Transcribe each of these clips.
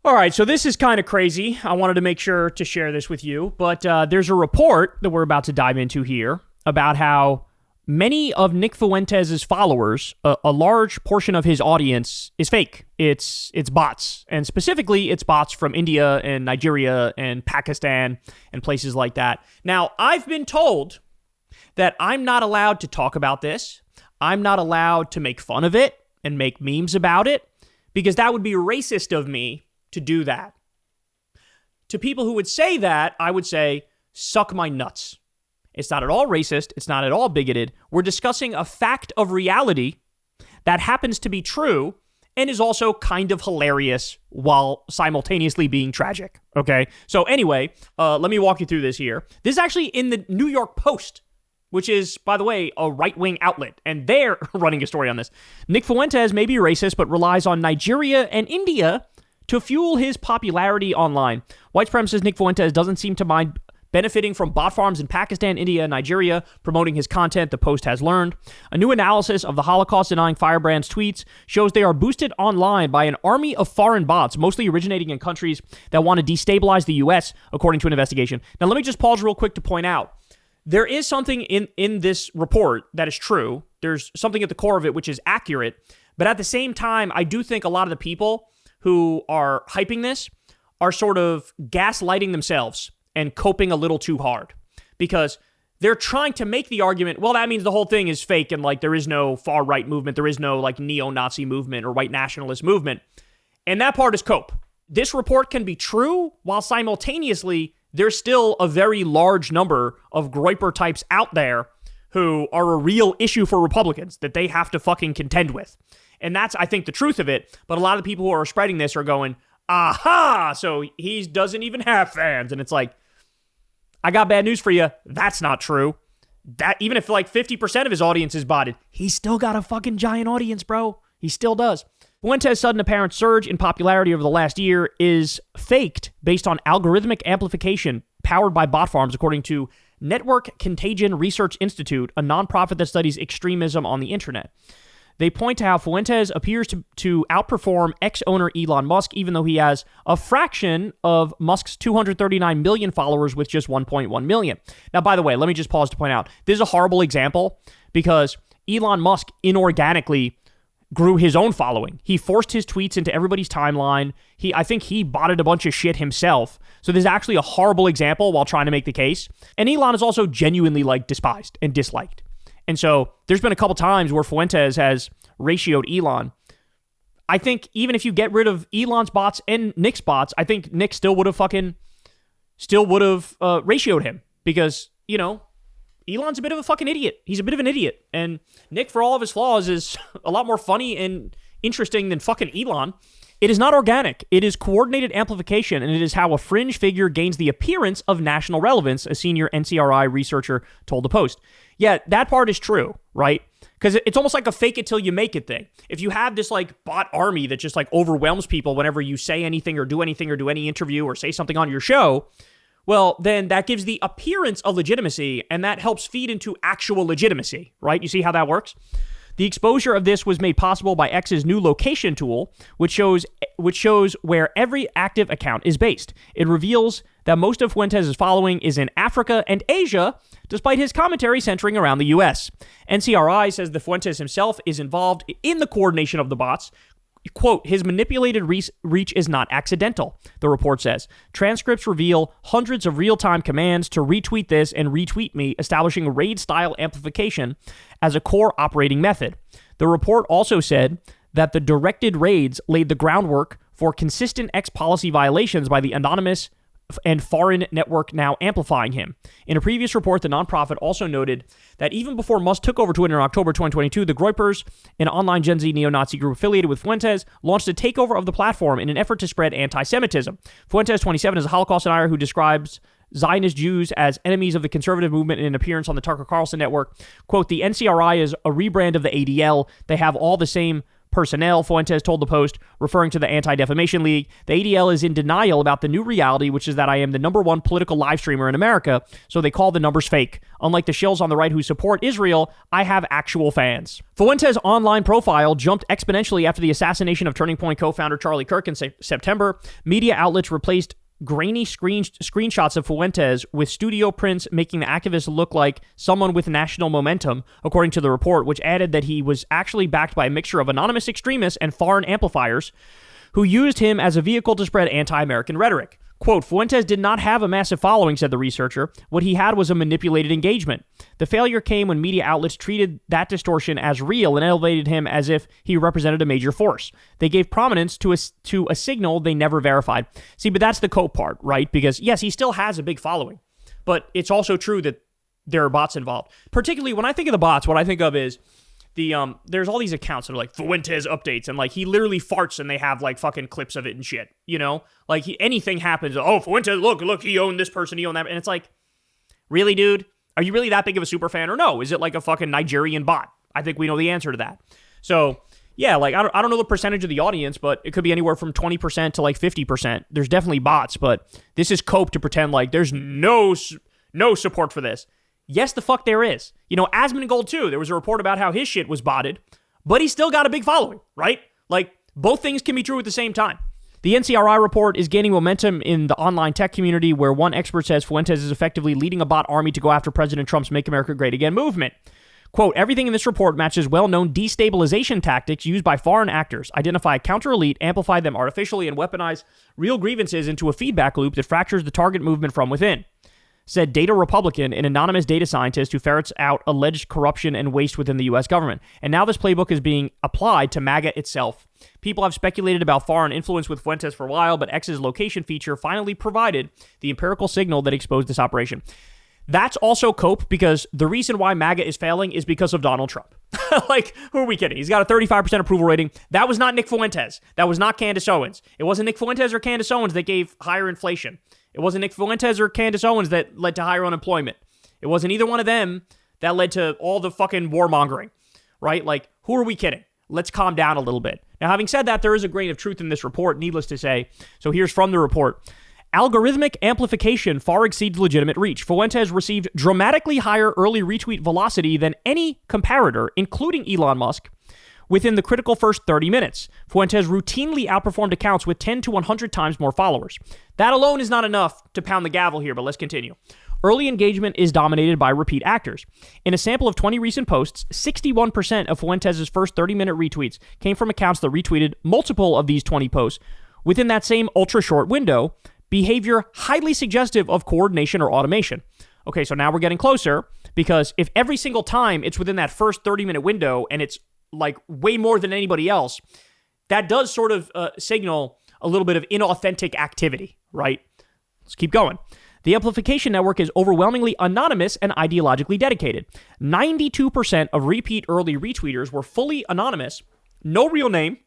All right, so this is kind of crazy. I wanted to make sure to share this with you, but there's a report that we're about to dive into here about how many of Nick Fuentes' followers, a large portion of his audience, is fake. It's bots, and specifically it's bots from India and Nigeria and Pakistan and places like that. Now, I've been told that I'm not allowed to talk about this. I'm not allowed to make fun of it and make memes about it because that would be racist of me to do that. To people who would say that, I would say, suck my nuts. It's not at all racist. It's not at all bigoted. We're discussing a fact of reality that happens to be true and is also kind of hilarious while simultaneously being tragic. Okay? So anyway, let me walk you through this here. This is actually in the New York Post, which is, by the way, a right-wing outlet, and they're running a story on this. Nick Fuentes may be racist, but relies on Nigeria and India to fuel his popularity online. White supremacist Nick Fuentes doesn't seem to mind benefiting from bot farms in Pakistan, India, and Nigeria, promoting his content, the Post has learned. A new analysis of the Holocaust-denying Firebrand's tweets shows they are boosted online by an army of foreign bots, mostly originating in countries that want to destabilize the U.S., according to an investigation. Now, let me just pause real quick to point out, there is something in this report that is true. There's something at the core of it which is accurate, but at the same time, I do think a lot of the people who are hyping this are sort of gaslighting themselves and coping a little too hard because they're trying to make the argument, well, that means the whole thing is fake and like there is no far-right movement, there is no like neo-Nazi movement or white nationalist movement. And that part is cope. This report can be true while simultaneously there's still a very large number of Groyper types out there who are a real issue for Republicans that they have to fucking contend with. And that's, I think, the truth of it. But a lot of the people who are spreading this are going, aha, so he doesn't even have fans. And it's like, I got bad news for you. That's not true. That even if like 50% of his audience is botted, he's still got a fucking giant audience, bro. He still does. Fuentes' sudden apparent surge in popularity over the last year is faked based on algorithmic amplification powered by bot farms, according to Network Contagion Research Institute, a nonprofit that studies extremism on the internet. They point to how Fuentes appears to outperform ex-owner Elon Musk, even though he has a fraction of Musk's 239 million followers with just 1.1 million. Now, by the way, let me just pause to point out, this is a horrible example because Elon Musk inorganically grew his own following. He forced his tweets into everybody's timeline. I think he botted a bunch of shit himself. So this is actually a horrible example while trying to make the case. And Elon is also genuinely like despised and disliked. And so there's been a couple times where Fuentes has ratioed Elon. I think even if you get rid of Elon's bots and Nick's bots, I think Nick still would have ratioed him because, you know, Elon's a bit of a fucking idiot. He's a bit of an idiot. And Nick, for all of his flaws, is a lot more funny and interesting than fucking Elon. It is not organic. It is coordinated amplification, and it is how a fringe figure gains the appearance of national relevance, a senior NCRI researcher told the Post. Yeah, that part is true, right? Because it's almost like a fake it till you make it thing. If you have this like bot army that just like overwhelms people whenever you say anything or do any interview or say something on your show, well, then that gives the appearance of legitimacy, and that helps feed into actual legitimacy, right? You see how that works? The exposure of this was made possible by X's new location tool, which shows where every active account is based. It reveals that most of Fuentes' following is in Africa and Asia, despite his commentary centering around the U.S. NCRI says that Fuentes himself is involved in the coordination of the bots. Quote, his manipulated reach is not accidental, the report says. Transcripts reveal hundreds of real-time commands to retweet this and retweet me, establishing raid-style amplification as a core operating method. The report also said that the directed raids laid the groundwork for consistent X policy violations by the anonymous and foreign network now amplifying him. In a previous report, the nonprofit also noted that even before Musk took over Twitter in October 2022, the Groypers, an online Gen Z neo-Nazi group affiliated with Fuentes, launched a takeover of the platform in an effort to spread anti-Semitism. Fuentes, 27, is a Holocaust denier who describes Zionist Jews as enemies of the conservative movement in an appearance on the Tucker Carlson network. Quote, the NCRI is a rebrand of the ADL. They have all the same personnel, Fuentes told the Post, referring to the Anti-Defamation League. The ADL is in denial about the new reality, which is that I am the number one political live streamer in America, so they call the numbers fake. Unlike the shills on the right who support Israel, I have actual fans. Fuentes' online profile jumped exponentially after the assassination of Turning Point co-founder Charlie Kirk in September. Media outlets replaced grainy screenshots of Fuentes with studio prints, making the activist look like someone with national momentum, according to the report, which added that he was actually backed by a mixture of anonymous extremists and foreign amplifiers who used him as a vehicle to spread anti-American rhetoric. Quote, Fuentes did not have a massive following, said the researcher. What he had was a manipulated engagement. The failure came when media outlets treated that distortion as real and elevated him as if he represented a major force. They gave prominence to a signal they never verified. See, but that's the cope part, right? Because, yes, he still has a big following. But it's also true that there are bots involved. Particularly when I think of the bots, what I think of is there's all these accounts that are like Fuentes updates, and like he literally farts and they have like fucking clips of it and shit, you know? Like anything happens, oh, Fuentes, look, he owned this person, he owned that. And it's like, really, dude? Are you really that big of a super fan or no? Is it like a fucking Nigerian bot? I think we know the answer to that. So, yeah, like I don't know the percentage of the audience, but it could be anywhere from 20% to like 50%. There's definitely bots, but this is cope to pretend like there's no support for this. Yes, the fuck there is. You know, Asmongold too, there was a report about how his shit was botted, but he still got a big following, right? Like, both things can be true at the same time. The NCRI report is gaining momentum in the online tech community, where one expert says Fuentes is effectively leading a bot army to go after President Trump's Make America Great Again movement. Quote, everything in this report matches well-known destabilization tactics used by foreign actors, identify a counter-elite, amplify them artificially, and weaponize real grievances into a feedback loop that fractures the target movement from within, said Data Republican, an anonymous data scientist who ferrets out alleged corruption and waste within the U.S. government. And now this playbook is being applied to MAGA itself. People have speculated about foreign influence with Fuentes for a while, but X's location feature finally provided the empirical signal that exposed this operation. That's also cope, because the reason why MAGA is failing is because of Donald Trump. Like, who are we kidding? He's got a 35% approval rating. That was not Nick Fuentes. That was not Candace Owens. It wasn't Nick Fuentes or Candace Owens that gave higher inflation. It wasn't Nick Fuentes or Candace Owens that led to higher unemployment. It wasn't either one of them that led to all the fucking warmongering, right? Like, who are we kidding? Let's calm down a little bit. Now, having said that, there is a grain of truth in this report, needless to say. So here's from the report. Algorithmic amplification far exceeds legitimate reach. Fuentes received dramatically higher early retweet velocity than any comparator, including Elon Musk, within the critical first 30 minutes. Fuentes routinely outperformed accounts with 10 to 100 times more followers. That alone is not enough to pound the gavel here, but let's continue. Early engagement is dominated by repeat actors. In a sample of 20 recent posts, 61% of Fuentes' first 30-minute retweets came from accounts that retweeted multiple of these 20 posts within that same ultra-short window, behavior highly suggestive of coordination or automation. Okay, so now we're getting closer, because if every single time it's within that first 30-minute window and it's like way more than anybody else, that does sort of signal a little bit of inauthentic activity, right? Let's keep going. The amplification network is overwhelmingly anonymous and ideologically dedicated. 92% of repeat early retweeters were fully anonymous, no real name,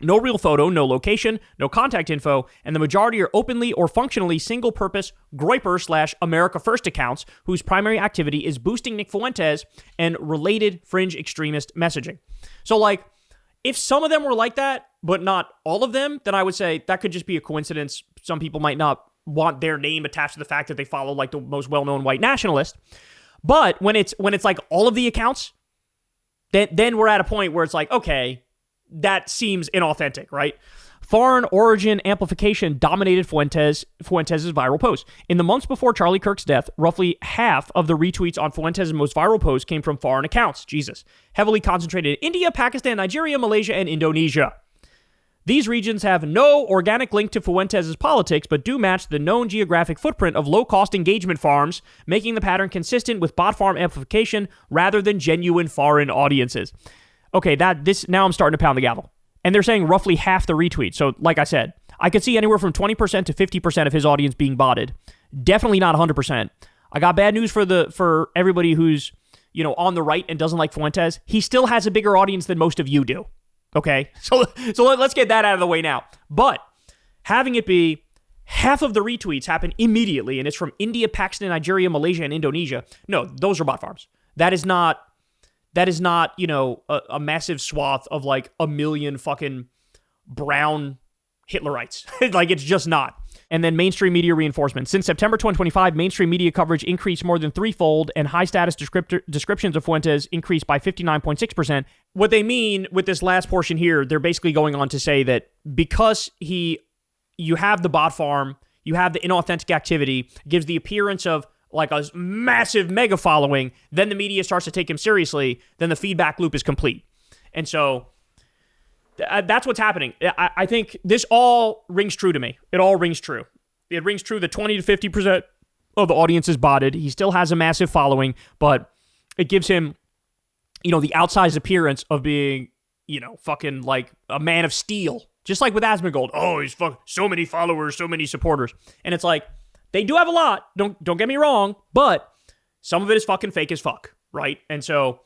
no real photo, no location, no contact info, and the majority are openly or functionally single-purpose Groyper/America First accounts whose primary activity is boosting Nick Fuentes and related fringe extremist messaging. So, like, if some of them were like that, but not all of them, then I would say that could just be a coincidence. Some people might not want their name attached to the fact that they follow, like, the most well-known white nationalist. But when it's like all of the accounts, then we're at a point where it's like, okay, that seems inauthentic, right? Foreign origin amplification dominated Fuentes' viral posts. In the months before Charlie Kirk's death, roughly half of the retweets on Fuentes' most viral posts came from foreign accounts. Jesus. Heavily concentrated in India, Pakistan, Nigeria, Malaysia, and Indonesia. These regions have no organic link to Fuentes' politics, but do match the known geographic footprint of low-cost engagement farms, making the pattern consistent with bot farm amplification rather than genuine foreign audiences. Okay, now I'm starting to pound the gavel. And they're saying roughly half the retweets. So, like I said, I could see anywhere from 20% to 50% of his audience being botted. Definitely not 100%. I got bad news for everybody who's, you know, on the right and doesn't like Fuentes. He still has a bigger audience than most of you do. Okay? So let's get that out of the way now. But having it be half of the retweets happen immediately, and it's from India, Pakistan, Nigeria, Malaysia, and Indonesia. No, those are bot farms. That is not that is not, a massive swath of like a million fucking brown Hitlerites. Like, it's just not. And then mainstream media reinforcement. Since September 2025, mainstream media coverage increased more than threefold, and high-status descriptions of Fuentes increased by 59.6%. What they mean with this last portion here, they're basically going on to say that because you have the bot farm, you have the inauthentic activity, gives the appearance of like a massive mega following, then the media starts to take him seriously, then the feedback loop is complete. And so that's what's happening. I think this all rings true to me. It all rings true. It rings true that 20 to 50% of the audience is botted. He still has a massive following, but it gives him, the outsized appearance of being, fucking like a man of steel. Just like with Asmongold. Oh, he's so many followers, so many supporters. And it's like, they do have a lot. Don't get me wrong, but some of it is fucking fake as fuck, right? And so,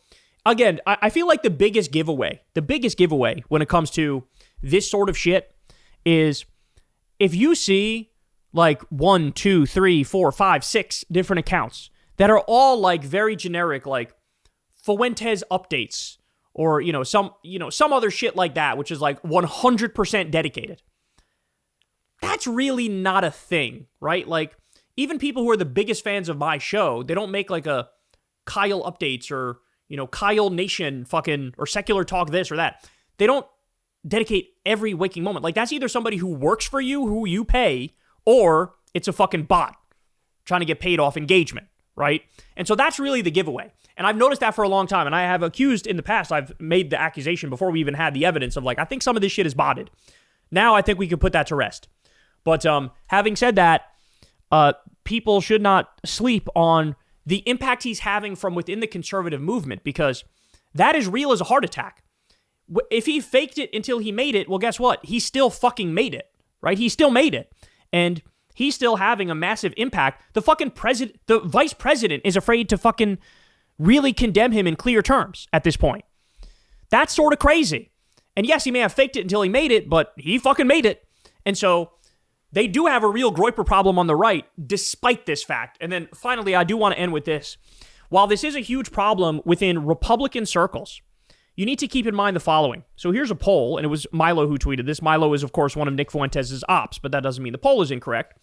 again, I feel like the biggest giveaway when it comes to this sort of shit is if you see like 1, 2, 3, 4, 5, 6 different accounts that are all like very generic, like Fuentes updates or, some other shit like that, which is like 100% dedicated. That's really not a thing, right? Like, even people who are the biggest fans of my show, they don't make like a Kyle updates or, Kyle Nation fucking, or secular talk this or that. They don't dedicate every waking moment. Like, that's either somebody who works for you, who you pay, or it's a fucking bot trying to get paid off engagement, right? And so that's really the giveaway. And I've noticed that for a long time. And I have accused in the past, I've made the accusation before we even had the evidence of like, I think some of this shit is botted. Now I think we can put that to rest. But having said that, people should not sleep on the impact he's having from within the conservative movement, because that is real as a heart attack. If he faked it until he made it, well, guess what? He still fucking made it, right? He still made it. And he's still having a massive impact. The fucking president, the vice president is afraid to fucking really condemn him in clear terms at this point. That's sort of crazy. And yes, he may have faked it until he made it, but he fucking made it. And so they do have a real Groyper problem on the right, despite this fact. And then finally, I do want to end with this. While this is a huge problem within Republican circles, you need to keep in mind the following. So here's a poll, and it was Milo who tweeted this. Milo is, of course, one of Nick Fuentes' ops, but that doesn't mean the poll is incorrect.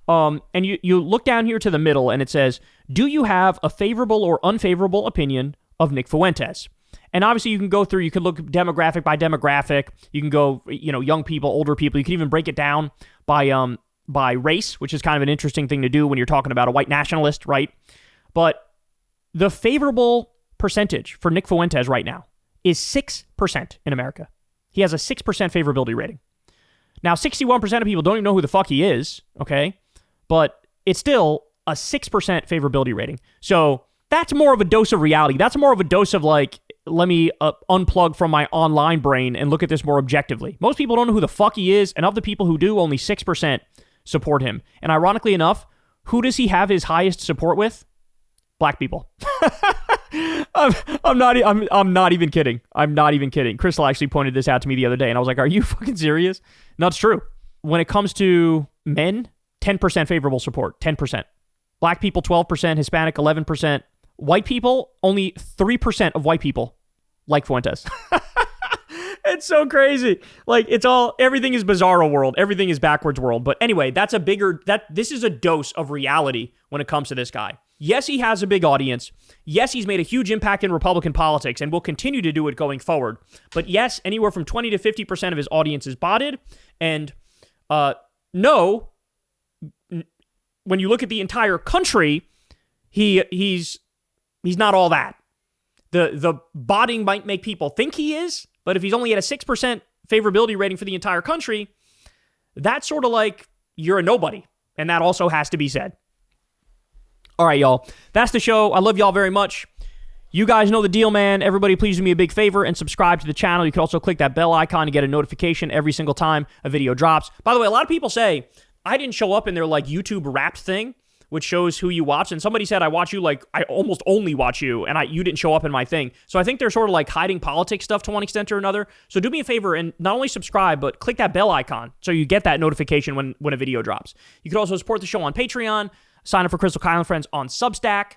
And you look down here to the middle, and it says, do you have a favorable or unfavorable opinion of Nick Fuentes? And obviously, you can go through, you can look demographic by demographic. You can go, young people, older people. You can even break it down by race, which is kind of an interesting thing to do when you're talking about a white nationalist, right? But the favorable percentage for Nick Fuentes right now is 6% in America. He has a 6% favorability rating. Now, 61% of people don't even know who the fuck he is, okay? But it's still a 6% favorability rating. So that's more of a dose of reality. That's more of a dose of like, let me unplug from my online brain and look at this more objectively. Most people don't know who the fuck he is, and of the people who do, only 6% support him. And ironically enough, who does he have his highest support with? Black people. I'm not even kidding. I'm not even kidding. Crystal actually pointed this out to me the other day, and I was like, are you fucking serious? No, it's true. When it comes to men, 10% favorable support, 10%. Black people, 12%, Hispanic, 11%. White people, only 3% of white people like Fuentes. It's so crazy. Like, everything is bizarro world. Everything is backwards world. But anyway, this is a dose of reality when it comes to this guy. Yes, he has a big audience. Yes, he's made a huge impact in Republican politics and will continue to do it going forward. But yes, anywhere from 20 to 50% of his audience is botted. And no, when you look at the entire country, he's not all that. The botting might make people think he is, but if he's only at a 6% favorability rating for the entire country, that's sort of like you're a nobody. And that also has to be said. All right, y'all. That's the show. I love y'all very much. You guys know the deal, man. Everybody, please do me a big favor and subscribe to the channel. You can also click that bell icon to get a notification every single time a video drops. By the way, a lot of people say I didn't show up in their like YouTube Wrapped thing, which shows who you watch. And somebody said, I watch you, like, I almost only watch you, and you didn't show up in my thing. So I think they're sort of like hiding politics stuff to one extent or another. So do me a favor and not only subscribe, but click that bell icon so you get that notification when a video drops. You can also support the show on Patreon, sign up for Crystal Kyle and Friends on Substack,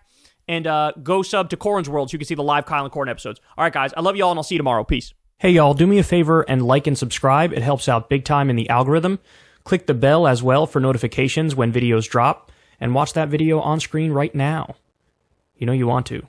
And go sub to Corin's World so you can see the live Kyle and Corin episodes. All right, guys. I love you all, and I'll see you tomorrow. Peace. Hey, y'all. Do me a favor and like and subscribe. It helps out big time in the algorithm. Click the bell as well for notifications when videos drop. And watch that video on screen right now. You know you want to.